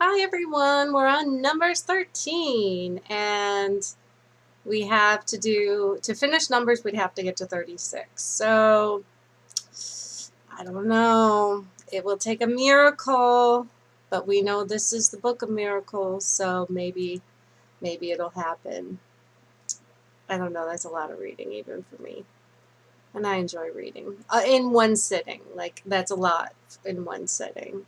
Hi everyone, we're on Numbers 13 and we have to finish Numbers we'd have to get to 36. So, I don't know, it will take a miracle, but we know this is the book of miracles, so maybe it'll happen. I don't know, that's a lot of reading even for me. And I enjoy reading in one sitting, like that's a lot in one sitting.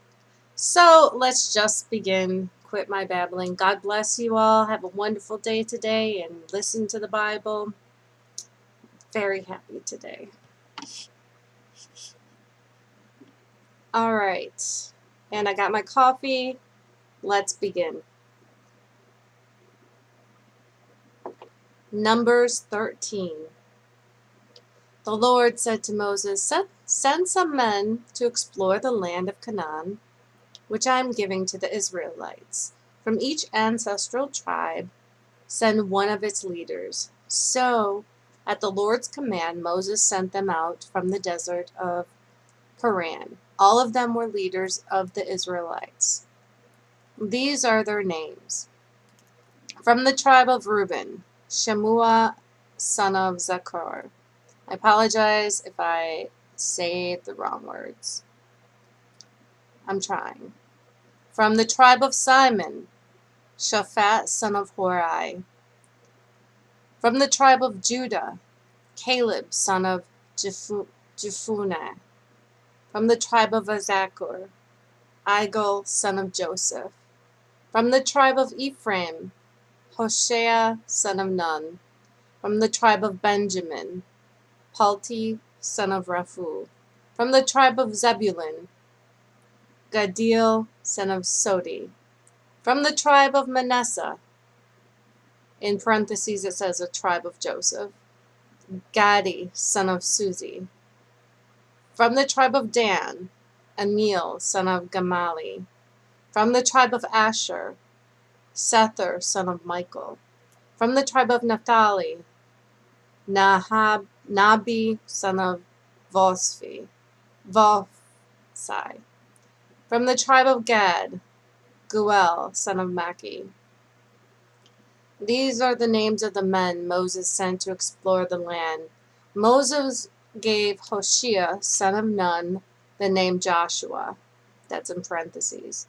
So let's just begin. Quit my babbling. God bless you all. Have a wonderful day today and listen to the Bible. Very happy today. All right. And I got my coffee. Let's begin. Numbers 13. The Lord said to Moses, Send some men to explore the land of Canaan, which I am giving to the Israelites. From each ancestral tribe, send one of its leaders. So, at the Lord's command, Moses sent them out from the desert of Paran. All of them were leaders of the Israelites. These are their names. From the tribe of Reuben, Shemua, son of Zachar. I apologize if I say the wrong words. I'm trying. From the tribe of Simon, Shaphat, son of Hori. From the tribe of Judah, Caleb, son of Jephunneh. From the tribe of Issachar, Igal, son of Joseph. From the tribe of Ephraim, Hoshea, son of Nun. From the tribe of Benjamin, Palti, son of Raphu. From the tribe of Zebulun, Gaddiel, son of Sodi. From the tribe of Manasseh, in parentheses it says a tribe of Joseph, Gadi, son of Suzi. From the tribe of Dan, Amiel, son of Gamali. From the tribe of Asher, Sether, son of Michael. From the tribe of Naphtali, Nabi, son of Vophsi. From the tribe of Gad, Guel, son of Maki. These are the names of the men Moses sent to explore the land. Moses gave Hoshea, son of Nun, the name Joshua. That's in parentheses.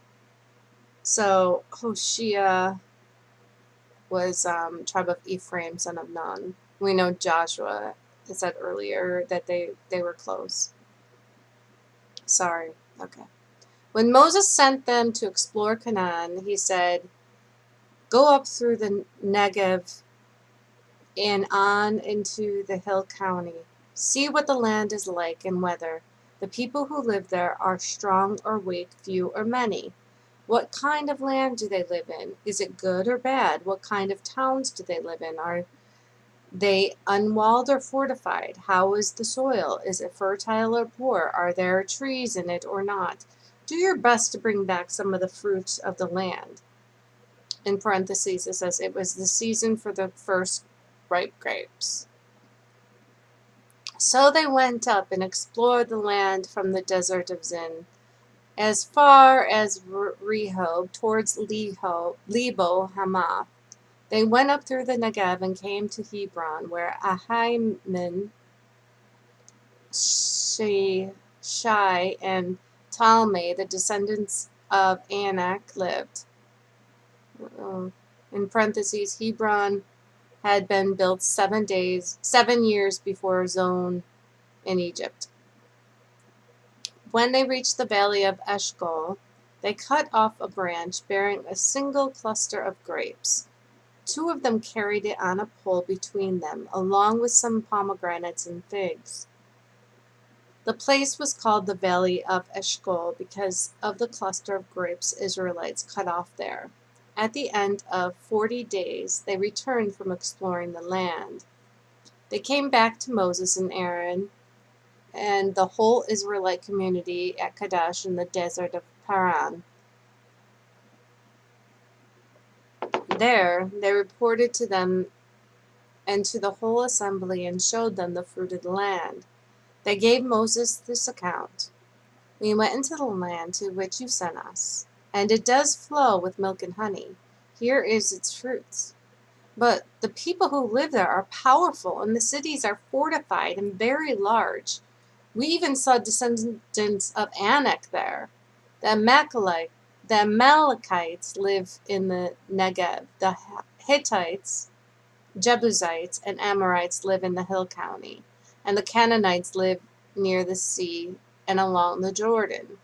So Hoshea was tribe of Ephraim, son of Nun. We know Joshua, I said earlier that they were close. Sorry. Okay. When Moses sent them to explore Canaan, he said, Go up through the Negev and on into the hill country. See what the land is like and whether the people who live there are strong or weak, few or many. What kind of land do they live in? Is it good or bad? What kind of towns do they live in? Are they unwalled or fortified? How is the soil? Is it fertile or poor? Are there trees in it or not? Do your best to bring back some of the fruits of the land. In parentheses, it says it was the season for the first ripe grapes. So they went up and explored the land from the desert of Zin as far as Rehob, towards Lebo Hamath. They went up through the Negev and came to Hebron, where Ahiman, Shai, and Talmai, the descendants of Anak, lived. In parentheses, Hebron had been built 7 years before Zon in Egypt. When they reached the valley of Eshcol, they cut off a branch bearing a single cluster of grapes. 2 of them carried it on a pole between them, along with some pomegranates and figs. The place was called the Valley of Eshcol because of the cluster of grapes Israelites cut off there. At the end of 40 days, they returned from exploring the land. They came back to Moses and Aaron and the whole Israelite community at Kadesh in the desert of Paran. There, they reported to them and to the whole assembly and showed them the fruit of the land. They gave Moses this account. We went into the land to which you sent us. and it does flow with milk and honey. Here is its fruits. But the people who live there are powerful, and the cities are fortified and very large. We even saw descendants of Anak there. The Amalekites live in the Negev. The Hittites, Jebusites, and Amorites live in the hill country, and the Canaanites live near the sea and along the Jordan.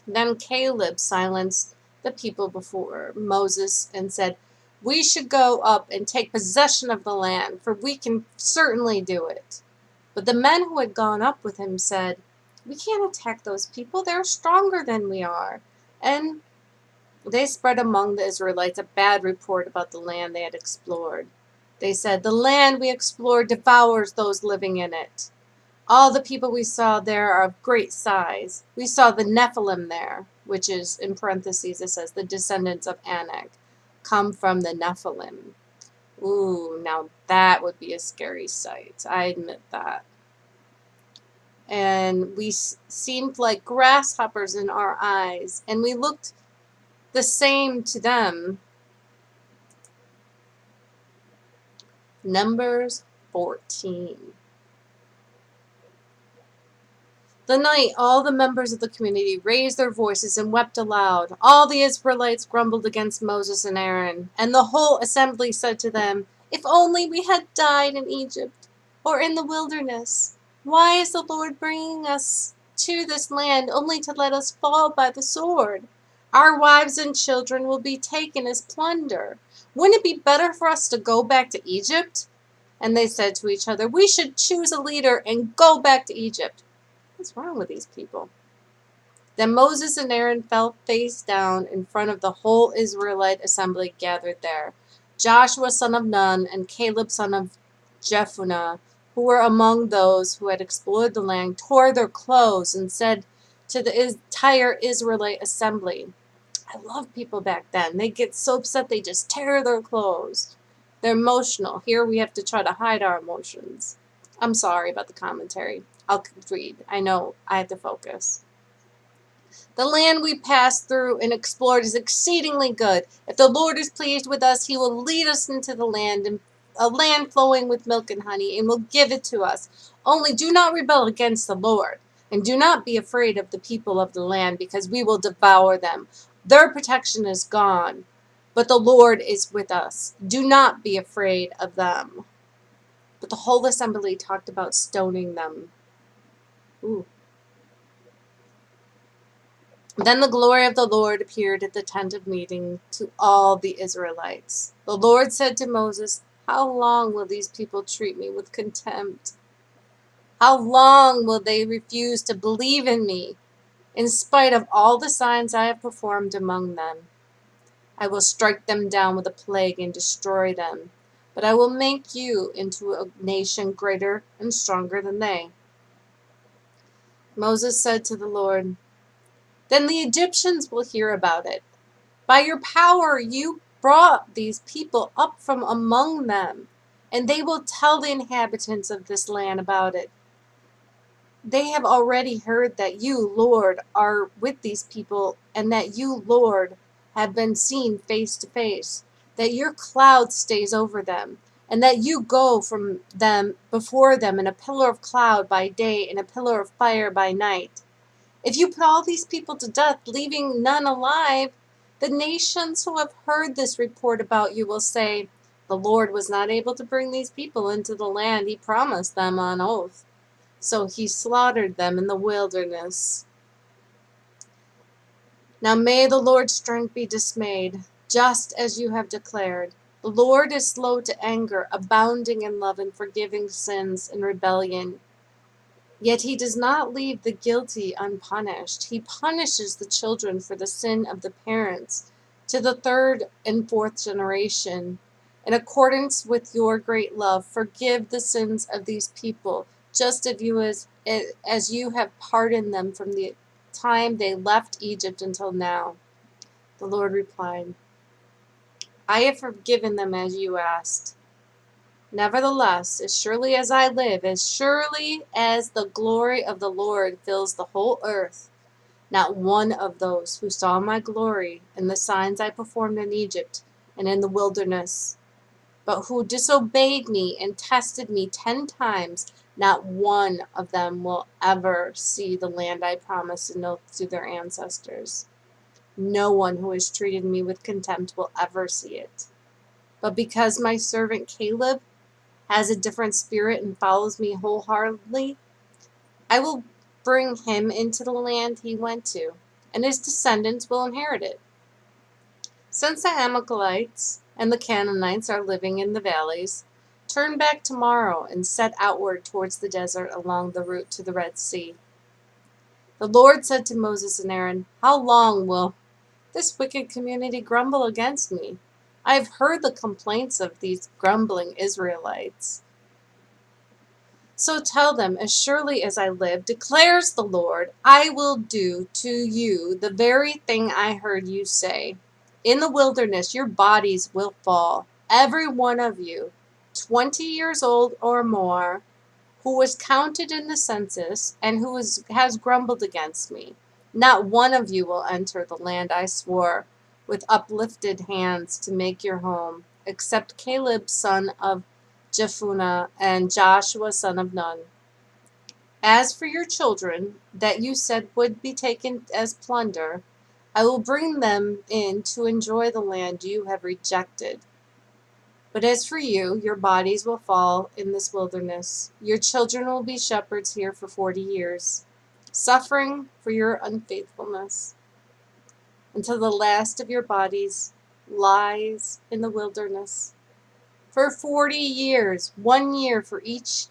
Then Caleb silenced the people before Moses and said, "We should go up and take possession of the land, for we can certainly do it." But the men who had gone up with him said, "We can't attack those people. They're stronger than we are." And they spread among the Israelites a bad report about the land they had explored. They said, "The land we explored devours those living in it. All the people we saw there are of great size. We saw the Nephilim there," which is, in parentheses, it says, the descendants of Anak, come from the Nephilim. Ooh, now that would be a scary sight. I admit that. And we seemed like grasshoppers in our eyes, and we looked the same to them. Numbers 14. The night all the members of the community raised their voices and wept aloud. All the Israelites grumbled against Moses and Aaron, and the whole assembly said to them, "If only we had died in Egypt or in the wilderness. Why is the Lord bringing us to this land only to let us fall by the sword? Our wives and children will be taken as plunder. Wouldn't it be better for us to go back to Egypt?" And they said to each other, "We should choose a leader and go back to Egypt." What's wrong with these people? Then Moses and Aaron fell face down in front of the whole Israelite assembly gathered there. Joshua son of Nun and Caleb son of Jephunneh, who were among those who had explored the land, tore their clothes and said to the entire Israelite assembly, I love people back then. They get so upset they just tear their clothes. They're emotional. Here we have to try to hide our emotions. I'm sorry about the commentary. I'll read. I know I have to focus. The land we passed through and explored is exceedingly good. If the Lord is pleased with us, he will lead us into the land, and a land flowing with milk and honey, and will give it to us. Only do not rebel against the Lord, and do not be afraid of the people of the land, because we will devour them. Their protection is gone, but the Lord is with us. Do not be afraid of them. But the whole assembly talked about stoning them. Ooh. Then the glory of the Lord appeared at the tent of meeting to all the Israelites. The Lord said to Moses, "How long will these people treat me with contempt? How long will they refuse to believe in me, in spite of all the signs I have performed among them? I will strike them down with a plague and destroy them, but I will make you into a nation greater and stronger than they." Moses said to the Lord, "Then the Egyptians will hear about it. By your power you brought these people up from among them, and they will tell the inhabitants of this land about it. They have already heard that you, Lord, are with these people, and that you, Lord, have been seen face to face, that your cloud stays over them, and that you go from them before them in a pillar of cloud by day and a pillar of fire by night. If you put all these people to death, leaving none alive, the nations who have heard this report about you will say, 'The Lord was not able to bring these people into the land he promised them on oath, so he slaughtered them in the wilderness.' Now may the Lord's strength be dismayed, just as you have declared. The Lord is slow to anger, abounding in love and forgiving sins and rebellion. Yet he does not leave the guilty unpunished. He punishes the children for the sin of the parents to the third and fourth generation. In accordance with your great love, forgive the sins of these people, just as you have pardoned them from the time they left Egypt until now." The Lord replied, "I have forgiven them as you asked. Nevertheless, as surely as I live, as surely as the glory of the Lord fills the whole earth, not one of those who saw my glory and the signs I performed in Egypt and in the wilderness, but who disobeyed me and tested me 10 times, not one of them will ever see the land I promised an oath to their ancestors. No one who has treated me with contempt will ever see it. But because my servant Caleb has a different spirit and follows me wholeheartedly, I will bring him into the land he went to, and his descendants will inherit it. Since the Amalekites and the Canaanites are living in the valleys, turn back tomorrow and set outward towards the desert along the route to the Red Sea. The Lord said to Moses and Aaron, "How long will this wicked community grumble against me? I have heard the complaints of these grumbling Israelites. So tell them, as surely as I live, declares the Lord, I will do to you the very thing I heard you say. In the wilderness your bodies will fall, every one of you, 20 years old or more, who was counted in the census and who has grumbled against me. Not one of you will enter the land I swore with uplifted hands to make your home, except Caleb son of Jephunneh and Joshua son of Nun. As for your children that you said would be taken as plunder, I will bring them in to enjoy the land you have rejected. But as for you, your bodies will fall in this wilderness. Your children will be shepherds here for 40 years, suffering for your unfaithfulness, until the last of your bodies lies in the wilderness. For 40 years, 1 year for each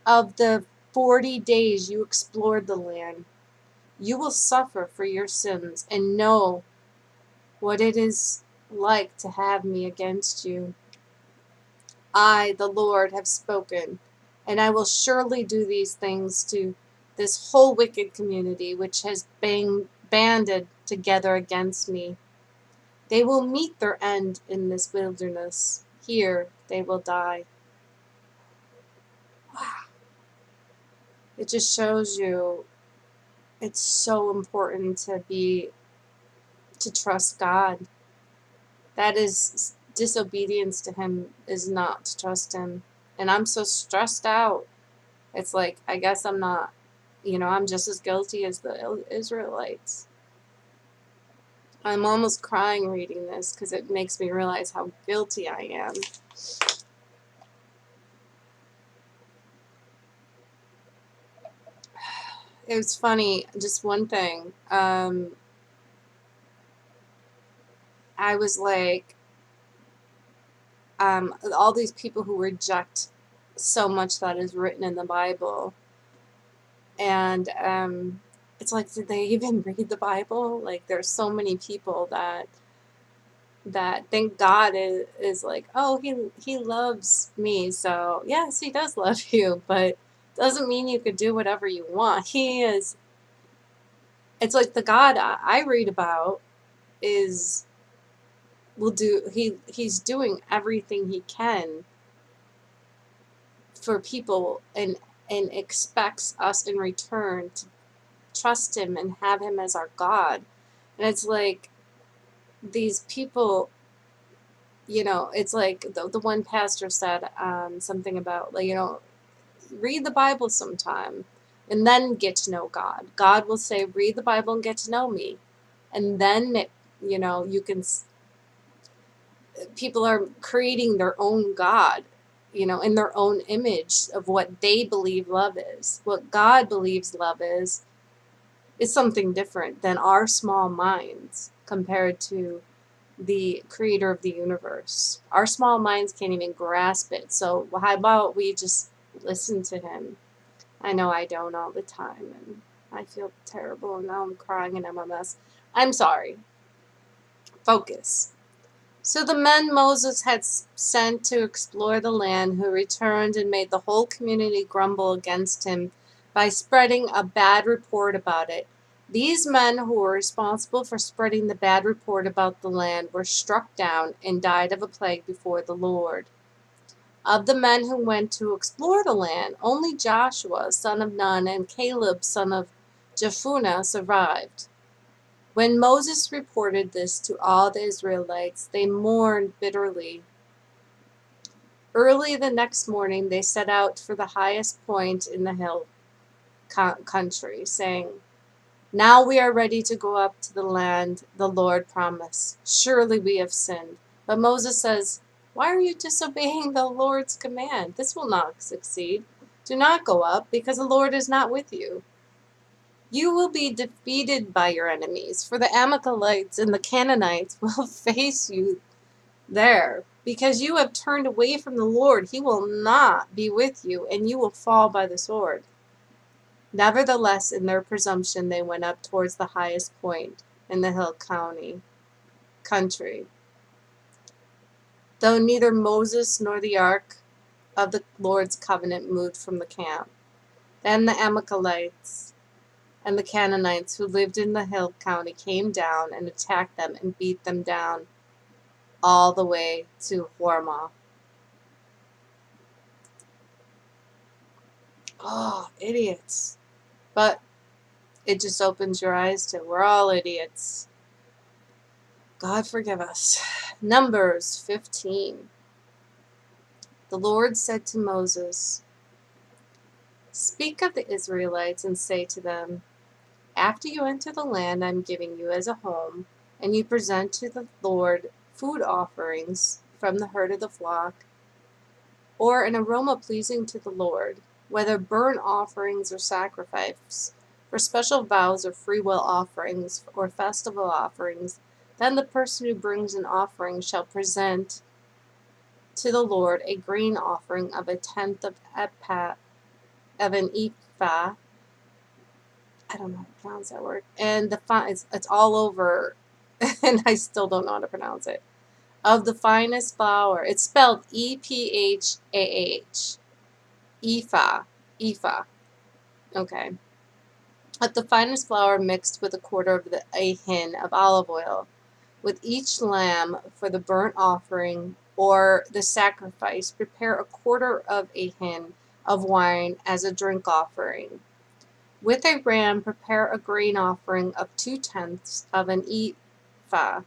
of the 40 days you explored the land, you will suffer for your sins and know what it is like to have me against you. I, the Lord, have spoken, and I will surely do these things to this whole wicked community which has banded together against me. They will meet their end in this wilderness. Here they will die." Wow. It just shows you it's so important to trust God. That is disobedience to him is not to trust him. And I'm so stressed out. It's like, I guess I'm not, I'm just as guilty as the Israelites. I'm almost crying reading this because it makes me realize how guilty I am. It was funny, just one thing. I was like, all these people who reject so much that is written in the Bible. And it's like, did they even read the Bible? Like, there's so many people that think God is like, oh, he loves me, so yes, he does love you, but doesn't mean you could do whatever you want. It's like the God I read about is he's doing everything he can for people and expects us in return to trust him and have him as our God. And it's like these people, it's like the one pastor said something about, like, read the Bible sometime and then get to know God. God will say, read the Bible and get to know me. And then, you can, people are creating their own God, in their own image of what they believe love is. What God believes love is something different than our small minds compared to the creator of the universe. Our small minds can't even grasp it. So how about we just listen to him? I know I don't all the time, and I feel terrible, and now I'm crying and I'm a mess. I'm sorry. Focus. So the men Moses had sent to explore the land, who returned and made the whole community grumble against him by spreading a bad report about it. These men who were responsible for spreading the bad report about the land were struck down and died of a plague before the Lord. Of the men who went to explore the land, only Joshua, son of Nun, and Caleb, son of Jephunneh, survived. When Moses reported this to all the Israelites, they mourned bitterly. Early the next morning, they set out for the highest point in the hill country, saying, "Now we are ready to go up to the land the Lord promised. Surely we have sinned." But Moses says, "Why are you disobeying the Lord's command? This will not succeed. Do not go up, because the Lord is not with you. You will be defeated by your enemies, for the Amalekites and the Canaanites will face you there. Because you have turned away from the Lord, he will not be with you, and you will fall by the sword." Nevertheless, in their presumption, they went up towards the highest point in the hill country, though neither Moses nor the ark of the Lord's covenant moved from the camp. Then the Amalekites and the Canaanites who lived in the hill country came down and attacked them and beat them down all the way to Hormah. Oh, idiots. But it just opens your eyes to we're all idiots. God forgive us. Numbers 15. The Lord said to Moses, "Speak of the Israelites and say to them, after you enter the land I am giving you as a home, and you present to the Lord food offerings from the herd of the flock, or an aroma pleasing to the Lord, whether burnt offerings or sacrifice, for special vows or freewill offerings or festival offerings, then the person who brings an offering shall present to the Lord a grain offering of a tenth of an ephah." I don't know how to pronounce that word. And it's all over, and I still don't know how to pronounce it. "Of the finest flour." It's spelled EPHAH. Ephah. Ephah. Okay. "Of the finest flour mixed with a quarter of a hin of olive oil. With each lamb for the burnt offering or the sacrifice, prepare a quarter of a hin of wine as a drink offering. With a ram, prepare a grain offering of 2/10 of an ephah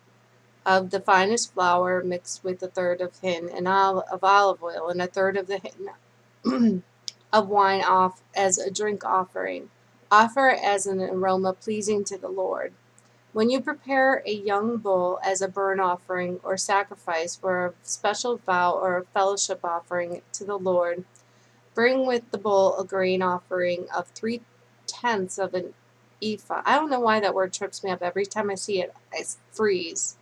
of the finest flour mixed with a third of hin of olive oil and a third of the hin of wine off as a drink offering. Offer it as an aroma pleasing to the Lord. When you prepare a young bull as a burnt offering or sacrifice for a special vow or a fellowship offering to the Lord, bring with the bull a grain offering of 3/10 of an ephah." I don't know why that word trips me up. Every time I see it, I freeze.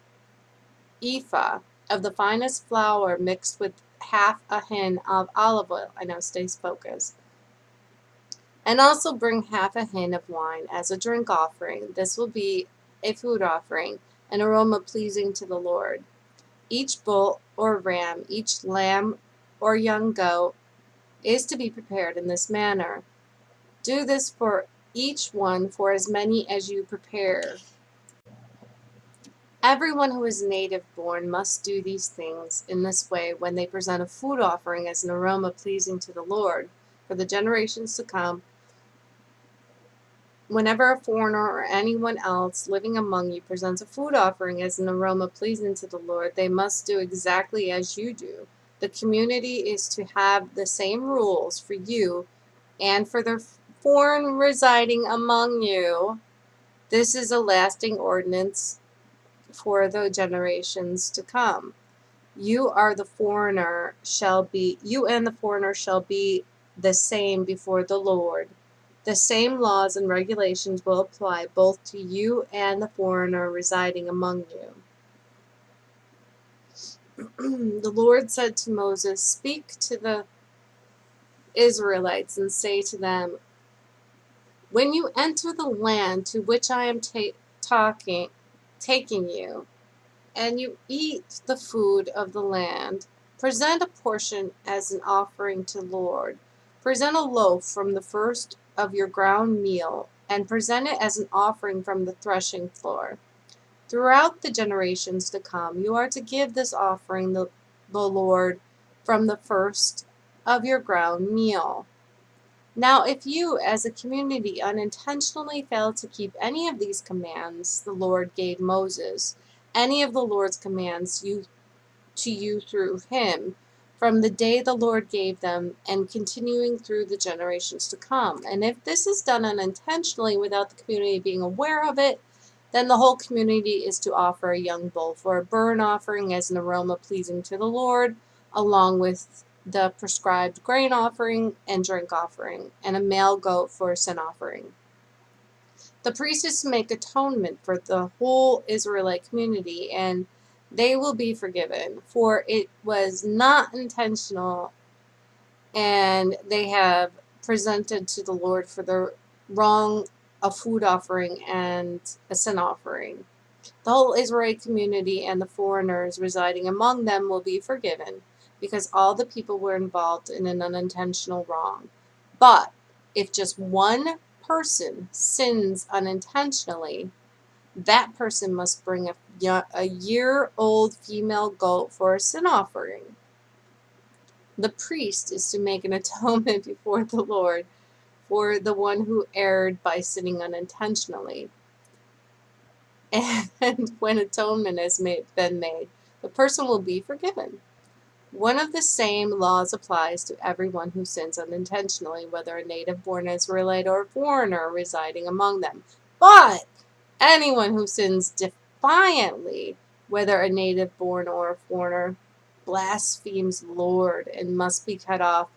"Ephah of the finest flour mixed with half a hin of olive oil." I know, stay focused. "And also bring half a hin of wine as a drink offering. This will be a food offering, an aroma pleasing to the Lord. Each bull or ram, each lamb or young goat is to be prepared in this manner. Do this for each one for as many as you prepare. Everyone who is native born must do these things in this way when they present a food offering as an aroma pleasing to the Lord. For the generations to come, whenever a foreigner or anyone else living among you presents a food offering as an aroma pleasing to the Lord, they must do exactly as you do. The community is to have the same rules for you and for the foreign residing among you. This is a lasting ordinance for the generations to come. You and the foreigner shall be the same before the Lord. The same laws and regulations will apply both to you and the foreigner residing among you." The Lord said to Moses, "Speak to the Israelites and say to them, when you enter the land to which I am taking you, and you eat the food of the land, present a portion as an offering to the Lord. Present a loaf from the first of your ground meal, and present it as an offering from the threshing floor. Throughout the generations to come, you are to give this offering the Lord from the first of your ground meal. Now, if you, as a community, unintentionally fail to keep any of these commands the Lord gave Moses, any of the Lord's commands to you through him, from the day the Lord gave them and continuing through the generations to come. And if this is done unintentionally without the community being aware of it, then the whole community is to offer a young bull for a burnt offering as an aroma pleasing to the Lord, along with the prescribed grain offering and drink offering, and a male goat for a sin offering. The priest is to make atonement for the whole Israelite community, and they will be forgiven, for it was not intentional, and they have presented to the Lord for the wrong a food offering and a sin offering. The whole Israelite community and the foreigners residing among them will be forgiven, because all the people were involved in an unintentional wrong. But if just one person sins unintentionally, that person must bring a year-old female goat for a sin offering. The priest is to make an atonement before the Lord for the one who erred by sinning unintentionally. And when atonement has been made, the person will be forgiven. One of the same laws applies to everyone who sins unintentionally, whether a native-born Israelite or a foreigner residing among them. But anyone who sins defiantly, whether a native-born or a foreigner, blasphemes the Lord and must be cut off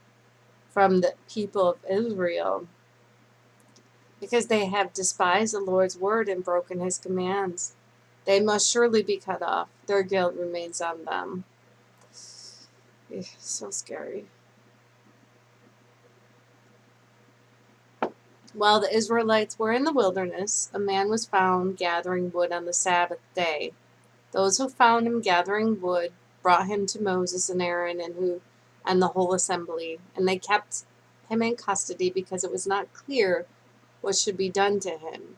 from the people of Israel, because they have despised the Lord's word and broken his commands. They must surely be cut off. Their guilt remains on them. So scary. While the Israelites were in the wilderness, a man was found gathering wood on the Sabbath day. Those who found him gathering wood brought him to Moses and Aaron and the whole assembly, and they kept him in custody because it was not clear what should be done to him.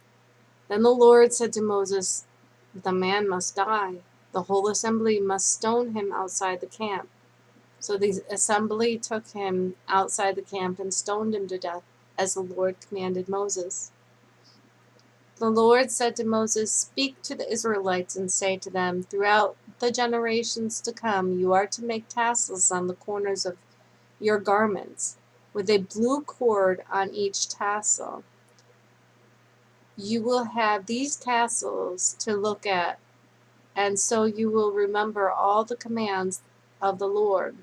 Then the Lord said to Moses, "The man must die. The whole assembly must stone him outside the camp." So the assembly took him outside the camp and stoned him to death, as the Lord commanded Moses. The Lord said to Moses, "Speak to the Israelites and say to them, throughout the generations to come, you are to make tassels on the corners of your garments, with a blue cord on each tassel. You will have these tassels to look at, and so you will remember all the commands of the Lord,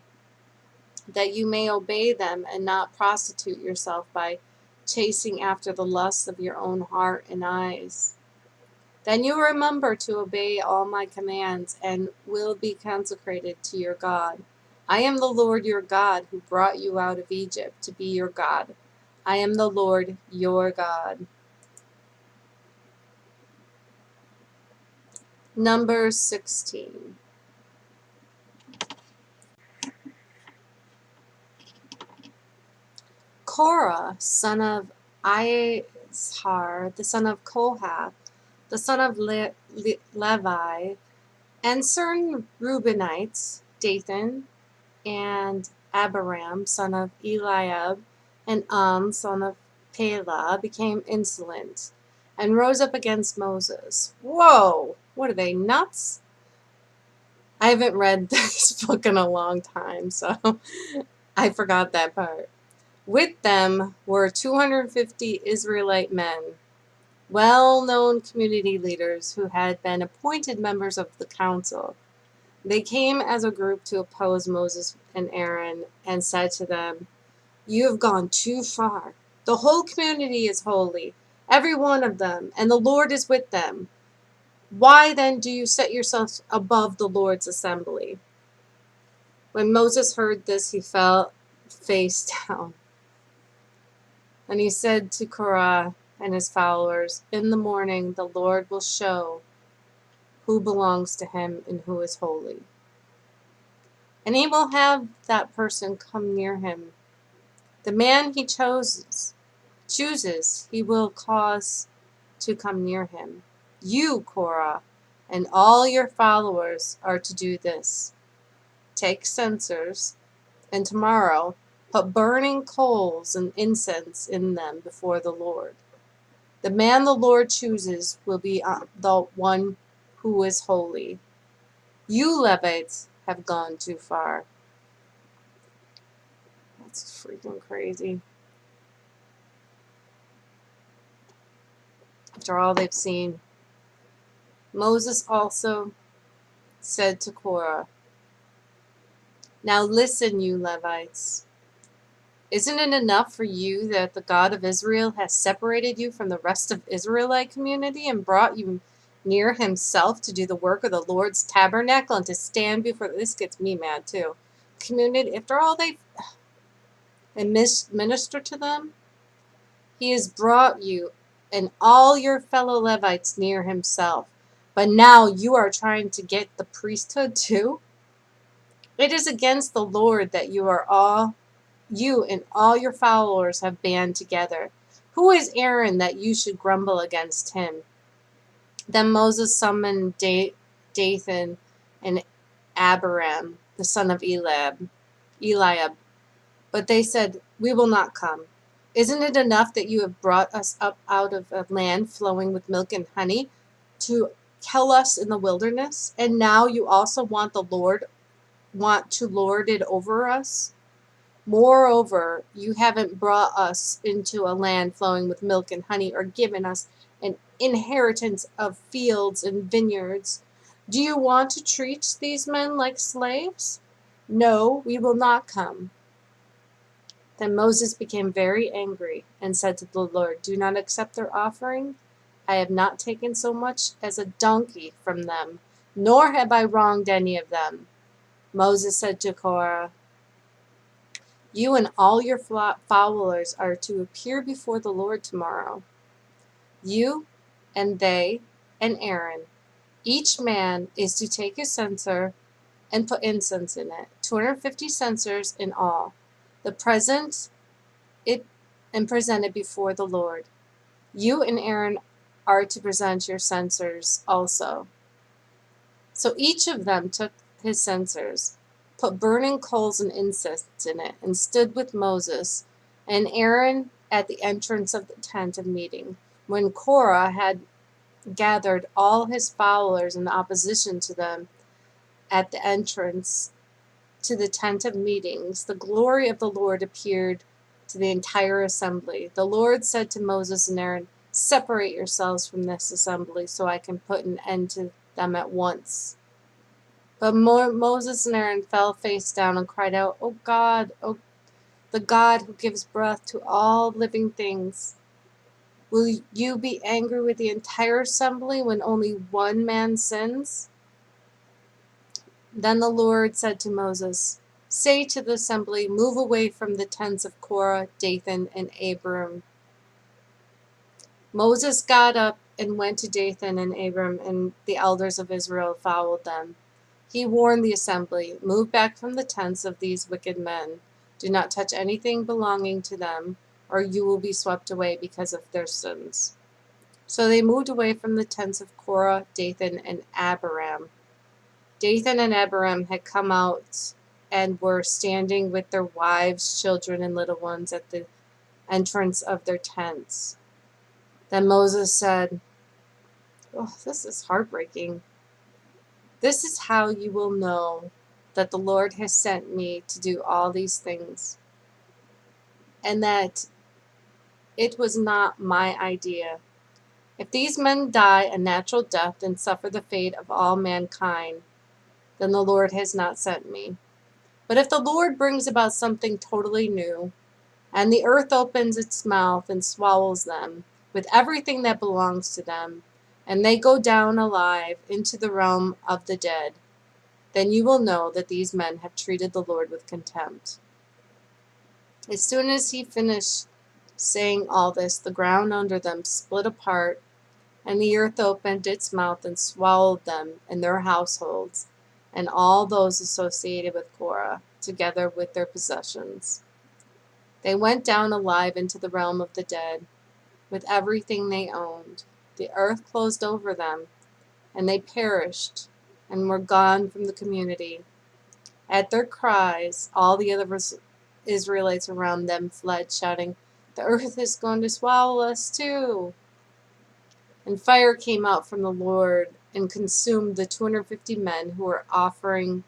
that you may obey them and not prostitute yourself by chasing after the lusts of your own heart and eyes. Then you will remember to obey all my commands and will be consecrated to your God. I am the Lord your God who brought you out of Egypt to be your God. I am the Lord your God." Numbers 16. Korah, son of Izhar, the son of Kohath, the son of Levi, and certain Reubenites, Dathan and Abiram, son of Eliab, and son of Pelah, became insolent and rose up against Moses. Whoa! What are they, nuts? I haven't read this book in a long time, so I forgot that part. With them were 250 Israelite men, well-known community leaders who had been appointed members of the council. They came as a group to oppose Moses and Aaron and said to them, "You have gone too far. The whole community is holy, every one of them, and the Lord is with them. Why then do you set yourselves above the Lord's assembly?" When Moses heard this, he fell face down. And he said to Korah and his followers, "In the morning the Lord will show who belongs to him and who is holy. And he will have that person come near him. The man he chooses, he will cause to come near him. You, Korah, and all your followers are to do this. Take censers, and tomorrow Put burning coals and incense in them before the Lord. The man the Lord chooses will be the one who is holy. You Levites have gone too far. That's freaking crazy. After all they've seen. Moses also said to Korah, "Now listen, you Levites. Isn't it enough for you that the God of Israel has separated you from the rest of Israelite community and brought you near himself to do the work of the Lord's tabernacle and to stand before," this gets me mad too, "community, after all they and minister to them? He has brought you and all your fellow Levites near himself. But now you are trying to get the priesthood too? It is against the Lord that you and all your followers have band together. Who is Aaron that you should grumble against him?" Then Moses summoned Dathan and Abiram, the son of Eliab. But they said, "We will not come. Isn't it enough that you have brought us up out of a land flowing with milk and honey to kill us in the wilderness? And now you also want to lord it over us? Moreover, you haven't brought us into a land flowing with milk and honey or given us an inheritance of fields and vineyards. Do you want to treat these men like slaves? No, we will not come." Then Moses became very angry and said to the Lord, "Do not accept their offering. I have not taken so much as a donkey from them, nor have I wronged any of them." Moses said to Korah, "You and all your followers are to appear before the Lord tomorrow. You and they and Aaron. Each man is to take his censer and put incense in it, 250 censers in all. The present it and present it before the Lord. You and Aaron are to present your censers also." So each of them took his censers, put burning coals and incense in it, and stood with Moses and Aaron at the entrance of the tent of meeting. When Korah had gathered all his followers in opposition to them at the entrance to the tent of meetings, the glory of the Lord appeared to the entire assembly. The Lord said to Moses and Aaron, "Separate yourselves from this assembly so I can put an end to them at once." But Moses and Aaron fell face down and cried out, "O God, O the God who gives breath to all living things, will you be angry with the entire assembly when only one man sins?" Then the Lord said to Moses, "Say to the assembly, move away from the tents of Korah, Dathan, and Abiram." Moses got up and went to Dathan and Abiram, and the elders of Israel followed them. He warned the assembly, "Move back from the tents of these wicked men. Do not touch anything belonging to them, or you will be swept away because of their sins." So they moved away from the tents of Korah, Dathan, and Abiram. Dathan and Abiram had come out and were standing with their wives, children, and little ones at the entrance of their tents. Then Moses said, "Oh, this is heartbreaking. This is how you will know that the Lord has sent me to do all these things, and that it was not my idea. If these men die a natural death and suffer the fate of all mankind, then the Lord has not sent me. But if the Lord brings about something totally new, and the earth opens its mouth and swallows them, with everything that belongs to them, and they go down alive into the realm of the dead, then you will know that these men have treated the Lord with contempt." As soon as he finished saying all this, the ground under them split apart, and the earth opened its mouth and swallowed them and their households, and all those associated with Korah, together with their possessions. They went down alive into the realm of the dead, with everything they owned. The earth closed over them, and they perished and were gone from the community. At their cries, all the others Israelites around them fled, shouting, "The earth is going to swallow us too." And fire came out from the Lord and consumed the 250 men who were offering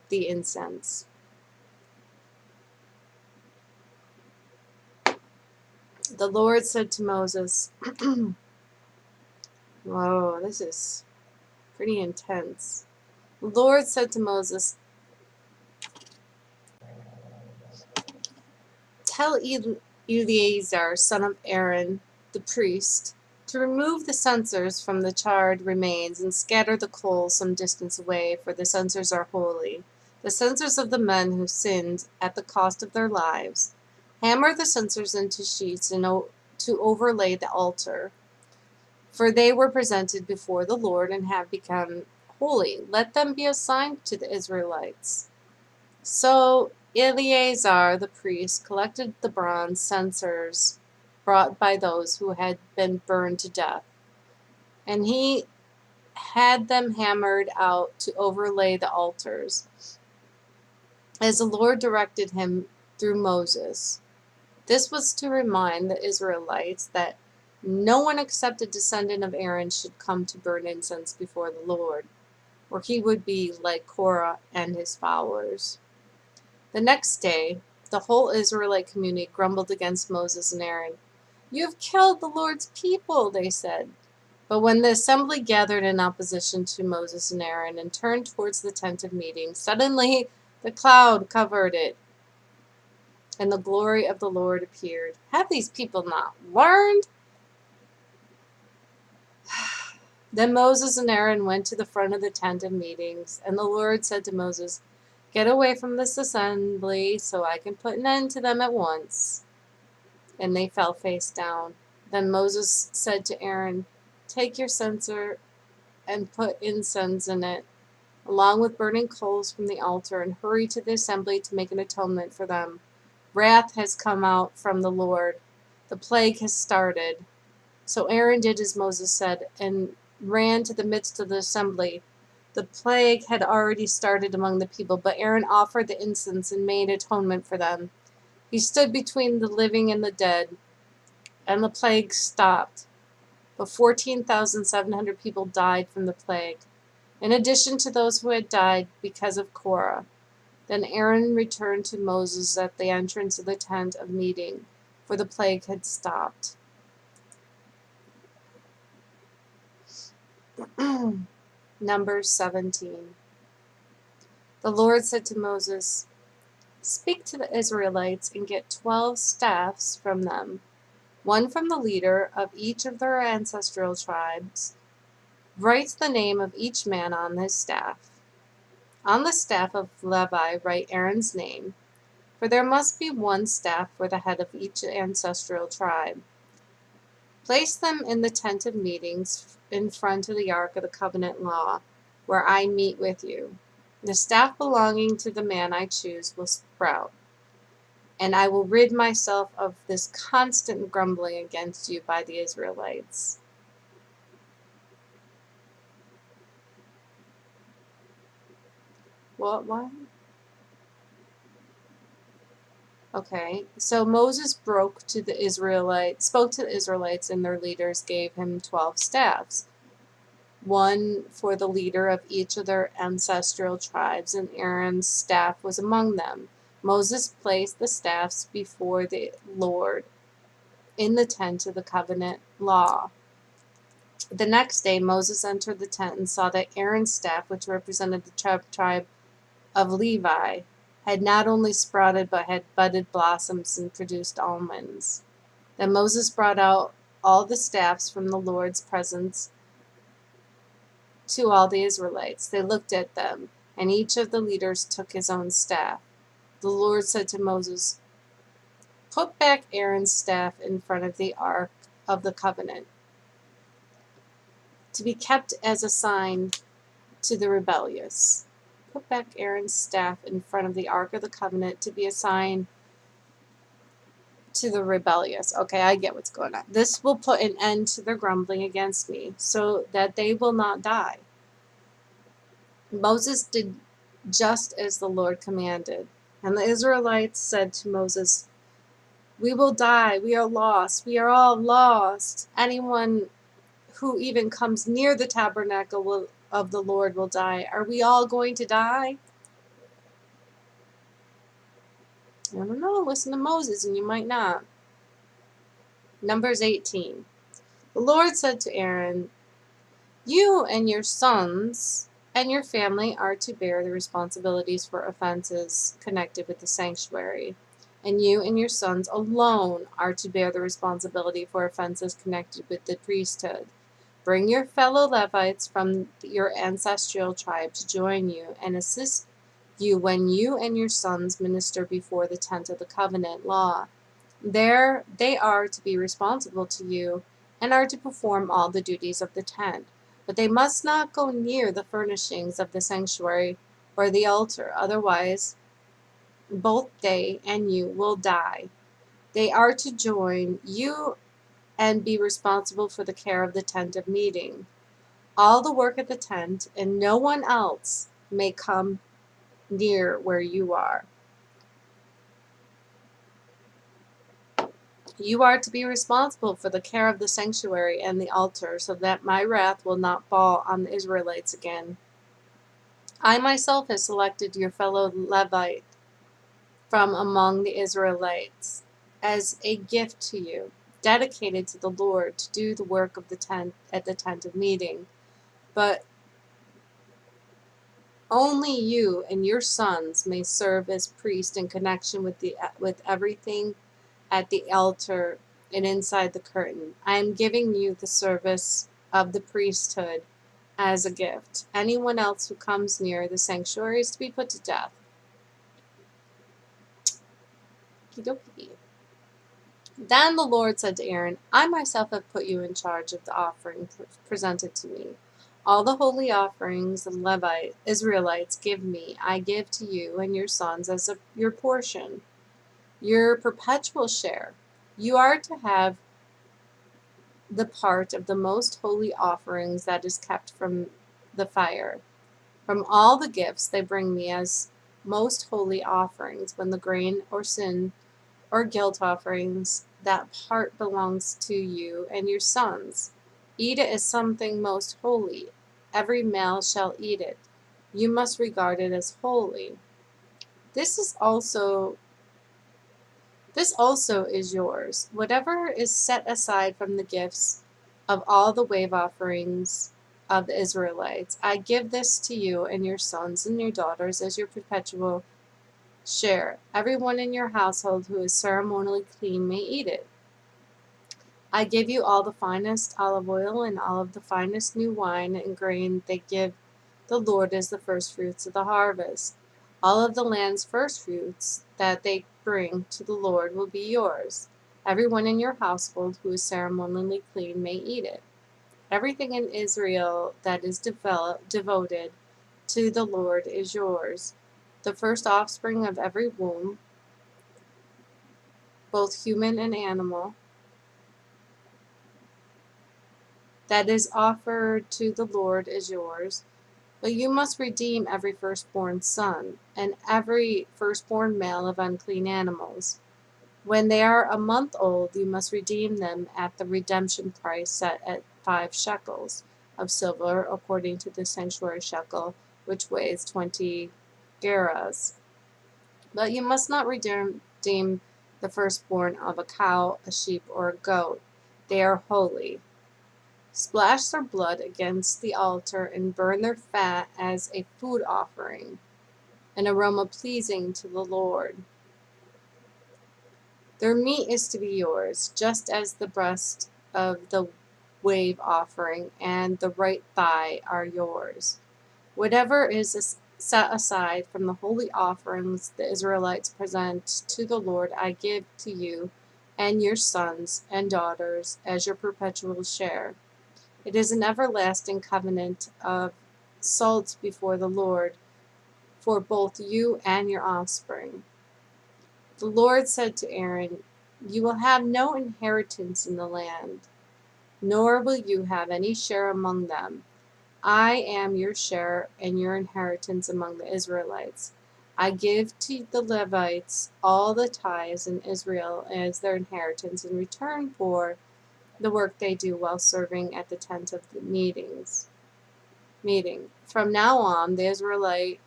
the incense. The Lord said to Moses, whoa, this is pretty intense. The Lord said to Moses, "Tell Eleazar, son of Aaron, the priest, to remove the censers from the charred remains and scatter the coals some distance away, for the censers are holy, the censers of the men who sinned at the cost of their lives. Hammer the censers into sheets and to overlay the altar, for they were presented before the Lord and have become holy. Let them be a sign to the Israelites." So Eleazar the priest collected the bronze censers brought by those who had been burned to death, and he had them hammered out to overlay the altars, as the Lord directed him through Moses. This was to remind the Israelites that no one except a descendant of Aaron should come to burn incense before the Lord, or he would be like Korah and his followers. The next day, the whole Israelite community grumbled against Moses and Aaron. "You have killed the Lord's people," they said. But when the assembly gathered in opposition to Moses and Aaron and turned towards the tent of meeting, suddenly the cloud covered it, and the glory of the Lord appeared. Have these people not learned? Then Moses and Aaron went to the front of the tent of meetings, and the Lord said to Moses, "Get away from this assembly so I can put an end to them at once." And they fell face down. Then Moses said to Aaron, "Take your censer and put incense in it, along with burning coals from the altar, and hurry to the assembly to make an atonement for them. Wrath has come out from the Lord. The plague has started." So Aaron did as Moses said and ran to the midst of the assembly. The plague had already started among the people, but Aaron offered the incense and made atonement for them. He stood between the living and the dead, and the plague stopped. But 14,700 people died from the plague, in addition to those who had died because of Korah. Then Aaron returned to Moses at the entrance of the tent of meeting, for the plague had stopped. Numbers 17. The Lord said to Moses, "Speak to the Israelites and get 12 staffs from them, one from the leader of each of their ancestral tribes. Write the name of each man on his staff. On the staff of Levi write Aaron's name, for there must be one staff for the head of each ancestral tribe. Place them in the tent of meetings in front of the ark of the covenant law, where I meet with you. The staff belonging to the man I choose will sprout, and I will rid myself of this constant grumbling against you by the Israelites." What? Okay, so Moses spoke to the Israelites, and their leaders gave him 12 staffs, one for the leader of each of their ancestral tribes, and Aaron's staff was among them. Moses placed the staffs before the Lord in the tent of the covenant law. The next day Moses entered the tent and saw that Aaron's staff, which represented the tribe of Levi, had not only sprouted but had budded blossoms and produced almonds. Then Moses brought out all the staffs from the Lord's presence to all the Israelites. They looked at them, and each of the leaders took his own staff. The Lord said to Moses, "Put back Aaron's staff in front of the ark of the covenant, to be kept as a sign to the rebellious." Put back Aaron's staff in front of the ark of the covenant to be a sign to the rebellious. Okay, I get what's going on. "This will put an end to their grumbling against me, so that they will not die." Moses did just as the Lord commanded. And the Israelites said to Moses, "We will die. We are lost. We are all lost. Anyone who even comes near the tabernacle of the Lord will die. Are we all going to die?" I don't know. Listen to Moses and you might not. Numbers 18. The Lord said to Aaron, "You and your sons and your family are to bear the responsibilities for offenses connected with the sanctuary. And you and your sons alone are to bear the responsibility for offenses connected with the priesthood. Bring your fellow Levites from your ancestral tribe to join you and assist you when you and your sons minister before the tent of the covenant law. There they are to be responsible to you and are to perform all the duties of the tent. But they must not go near the furnishings of the sanctuary or the altar, otherwise both they and you will die. They are to join you and be responsible for the care of the tent of meeting, all the work at the tent, and no one else may come near where you are. You are to be responsible for the care of the sanctuary and the altar, so that my wrath will not fall on the Israelites again. I myself have selected your fellow Levite from among the Israelites as a gift to you, dedicated to the Lord to do the work of the tent at the tent of meeting. But only you and your sons may serve as priests in connection with everything at the altar and inside the curtain. I am giving you the service of the priesthood as a gift. Anyone else who comes near the sanctuary is to be put to death." Okie Then the Lord said to Aaron, "I myself have put you in charge of the offering presented to me. All the holy offerings the Israelites give me, I give to you and your sons as your portion, your perpetual share. You are to have the part of the most holy offerings that is kept from the fire. From all the gifts they bring me as most holy offerings, when the grain or sin or guilt offerings, that part belongs to you and your sons. Eat it as something most holy. Every male shall eat it. You must regard it as holy. This is also This also is yours. Whatever is set aside from the gifts of all the wave offerings of the Israelites, I give this to you and your sons and your daughters as your perpetual share. Everyone in your household who is ceremonially clean may eat it. I give you all the finest olive oil and all of the finest new wine and grain they give the Lord as the first fruits of the harvest. All of the land's first fruits that they bring to the Lord will be yours. Everyone in your household who is ceremonially clean may eat it. Everything in Israel that is devoted to the Lord is yours. The first offspring of every womb, both human and animal, that is offered to the Lord is yours. But you must redeem every firstborn son, and every firstborn male of unclean animals. When they are a month old, you must redeem them at the redemption price set at 5 shekels of silver, according to the sanctuary shekel, which weighs 20 gerahs. But you must not redeem the firstborn of a cow, a sheep, or a goat. They are holy. Splash their blood against the altar and burn their fat as a food offering, an aroma pleasing to the Lord. Their meat is to be yours, just as the breast of the wave offering and the right thigh are yours. Whatever is set aside from the holy offerings the Israelites present to the Lord, I give to you and your sons and daughters as your perpetual share. It is an everlasting covenant of salt before the Lord for both you and your offspring." The Lord said to Aaron, "You will have no inheritance in the land, nor will you have any share among them. I am your share and your inheritance among the Israelites. I give to the Levites all the tithes in Israel as their inheritance in return for the work they do while serving at the tent of the meeting. From now on, the Israelite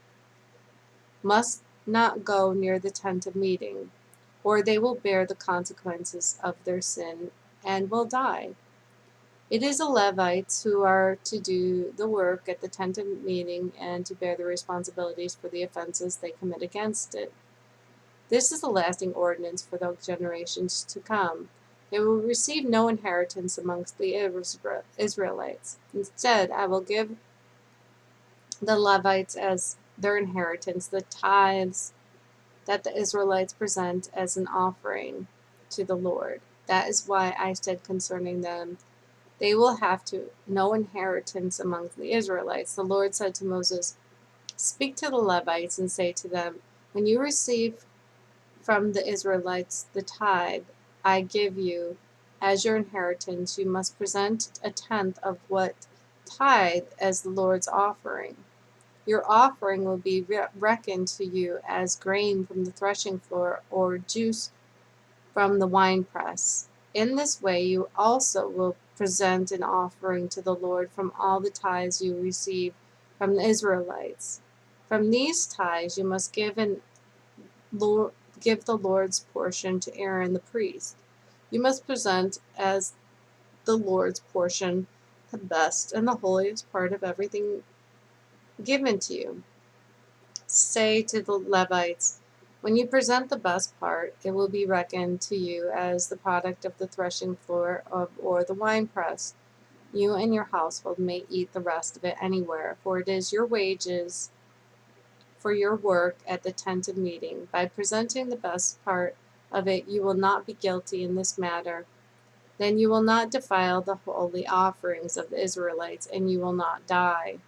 must not go near the tent of meeting, or they will bear the consequences of their sin and will die. It is the Levites who are to do the work at the tent of meeting and to bear the responsibilities for the offenses they commit against it. This is a lasting ordinance for the generations to come. They will receive no inheritance amongst the Israelites. Instead, I will give the Levites as their inheritance the tithes that the Israelites present as an offering to the Lord. That is why I said concerning them, they will have no inheritance among the Israelites. The Lord said to Moses, speak to the Levites and say to them, when you receive from the Israelites the tithe I give you as your inheritance, you must present a tenth of what tithe as the Lord's offering. Your offering will be reckoned to you as grain from the threshing floor or juice from the winepress. In this way you also will present an offering to the Lord from all the tithes you receive from the Israelites. From these tithes you must give the Lord's portion to Aaron the priest. You must present as the Lord's portion the best and the holiest part of everything given to you. Say to the Levites, when you present the best part, it will be reckoned to you as the product of the threshing floor or the winepress. You and your household may eat the rest of it anywhere, for it is your wages for your work at the tent of meeting. By presenting the best part of it, you will not be guilty in this matter. Then you will not defile the holy offerings of the Israelites, and you will not die.